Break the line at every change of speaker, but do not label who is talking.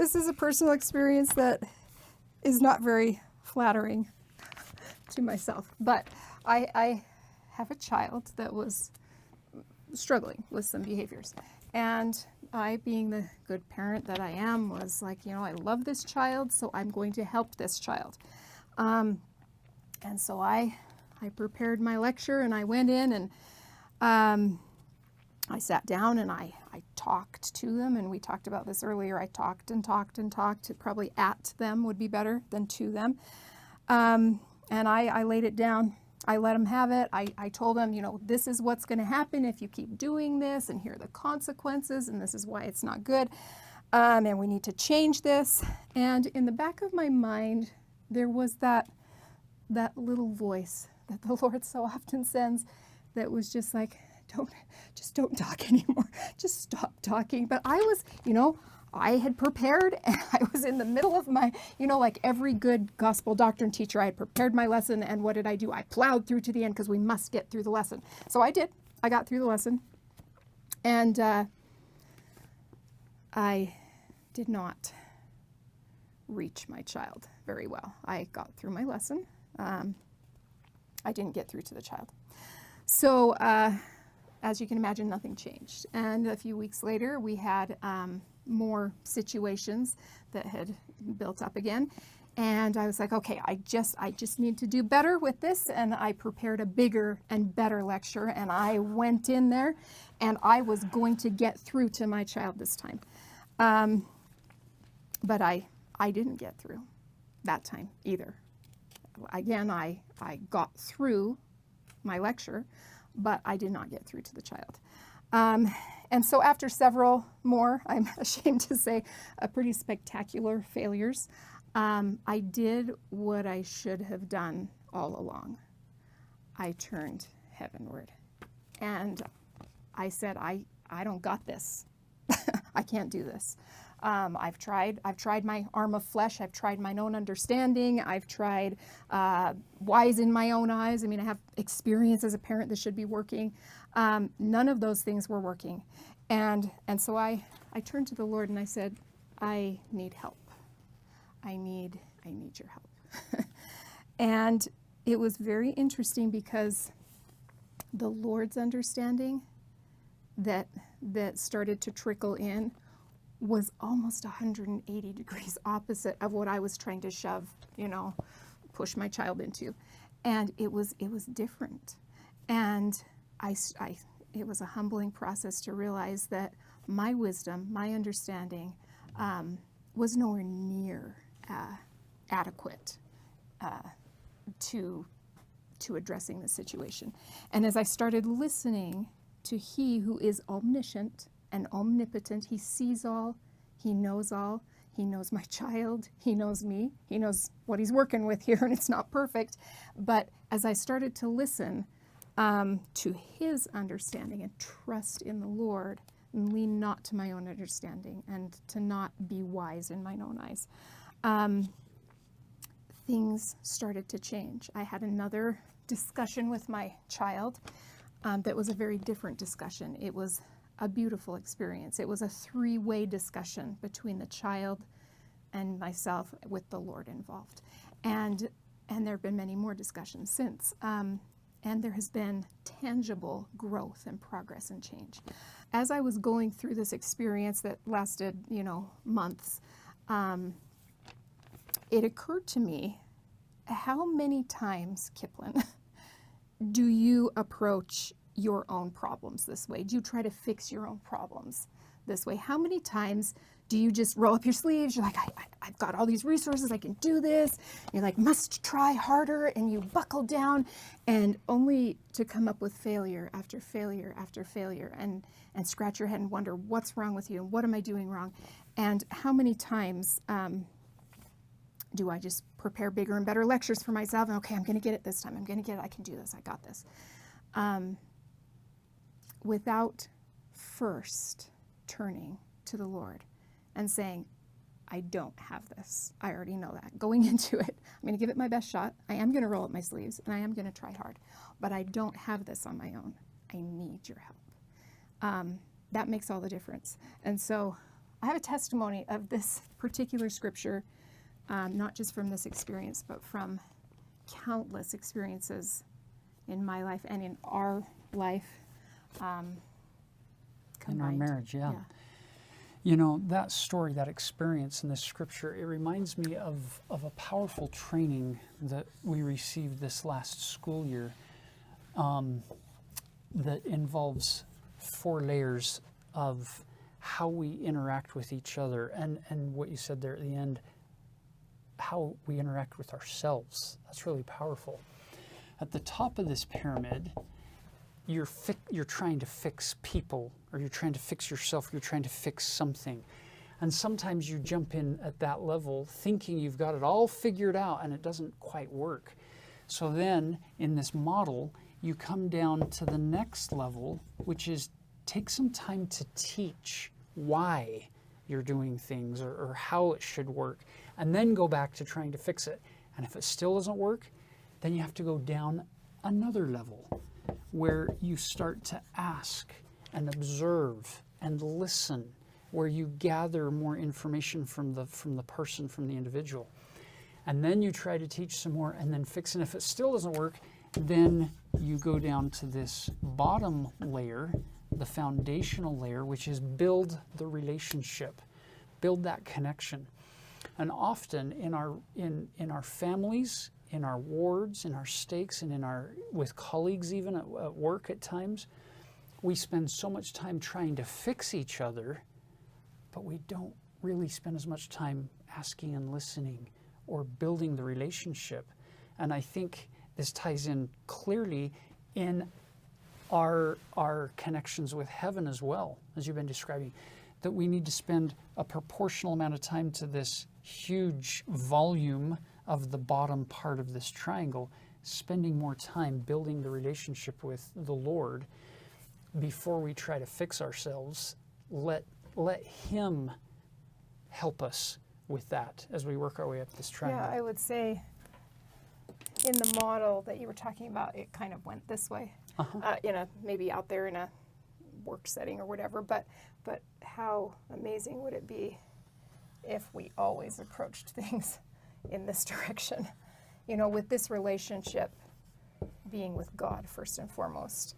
this is a personal experience that is not very flattering to myself. But I have a child that was struggling with some behaviors. And I, being the good parent that I am, was like, I love this child, so I'm going to help this child. And so I prepared my lecture, and I went in, and I sat down, and I talked to them, and we talked about this earlier. I talked and talked and talked. Probably at them would be better than to them. And I laid it down. I let them have it. I told them, this is what's going to happen if you keep doing this, and here are the consequences, and this is why it's not good, and we need to change this. And in the back of my mind, there was that little voice that the Lord so often sends that was just like, don't talk anymore. Just stop talking. But I was, I had prepared, and I was in the middle of my, like every good gospel doctrine teacher, I had prepared my lesson, and what did I do? I plowed through to the end because we must get through the lesson. So I did. I got through the lesson, and I did not reach my child very well. I got through my lesson. I didn't get through to the child. So as you can imagine, nothing changed. And a few weeks later, we had more situations that had built up again. And I was like, okay, I just need to do better with this. And I prepared a bigger and better lecture. And I went in there, and I was going to get through to my child this time. But I didn't get through that time either. Again, I got through my lecture, but I did not get through to the child. And so after several more, I'm ashamed to say, pretty spectacular failures, I did what I should have done all along. I turned heavenward, and I said, I don't got this. I can't do this. I've tried my arm of flesh. I've tried my own understanding. I've tried wise in my own eyes. I mean, I have experience as a parent that should be working. None of those things were working. And so I turned to the Lord, and I said, I need help. I need your help. And it was very interesting because the Lord's understanding that started to trickle in was almost 180 degrees opposite of what I was trying to shove, push my child into. And it was different. And it was a humbling process to realize that my wisdom, my understanding, was nowhere near adequate to addressing the situation. And as I started listening to He who is omniscient and omnipotent, He sees all, He knows my child, He knows me, He knows what He's working with here, and it's not perfect. But as I started to listen to His understanding and trust in the Lord, and lean not to my own understanding, and to not be wise in mine own eyes, things started to change. I had another discussion with my child that was a very different discussion. It was a beautiful experience. It was a three-way discussion between the child and myself with the Lord involved. And there have been many more discussions since. And there has been tangible growth and progress and change. As I was going through this experience that lasted, months, it occurred to me, how many times, Kiplin, do you approach your own problems this way? Do you try to fix your own problems this way? How many times do you just roll up your sleeves? You're like, I've got all these resources, I can do this. You're like, must try harder, and you buckle down, and only to come up with failure after failure after failure, and scratch your head and wonder what's wrong with you and what am I doing wrong? And how many times do I just prepare bigger and better lectures for myself, and okay, I'm going to get it this time. I'm going to get it. I can do this. I got this. Without first turning to the Lord and saying, I don't have this. I already know that. Going into it, I'm going to give it my best shot. I am going to roll up my sleeves, and I am going to try hard. But I don't have this on my own. I need your help. That makes all the difference. And so I have a testimony of this particular scripture, not just from this experience, but from countless experiences in my life and in our life
in our
combined.
marriage, yeah.
Yeah.
You know, that story, that experience in this scripture, it reminds me of a powerful training that we received this last school year that involves 4 layers of how we interact with each other, and what you said there at the end, how we interact with ourselves. That's really powerful. At the top of this pyramid, you're trying to fix people, or you're trying to fix yourself, you're trying to fix something. And sometimes you jump in at that level thinking you've got it all figured out, and it doesn't quite work. So then in this model, you come down to the next level, which is take some time to teach why you're doing things, or how it should work, and then go back to trying to fix it. And if it still doesn't work, then you have to go down another level where you start to ask and observe and listen, where you gather more information from the person, from the individual. And then you try to teach some more and then fix it. And if it still doesn't work, then you go down to this bottom layer, the foundational layer, which is build the relationship, build that connection. And often in our families, in our wards, in our stakes, and with colleagues even at work at times, we spend so much time trying to fix each other, but we don't really spend as much time asking and listening or building the relationship. And I think this ties in clearly in our connections with heaven as well, as you've been describing, that we need to spend a proportional amount of time to this huge volume of the bottom part of this triangle, spending more time building the relationship with the Lord before we try to fix ourselves. Let Him help us with that as we work our way up this triangle.
Yeah, I would say in the model that you were talking about, it kind of went this way. Maybe out there in a work setting or whatever, but how amazing would it be if we always approached things in this direction, with this relationship being with God first and foremost.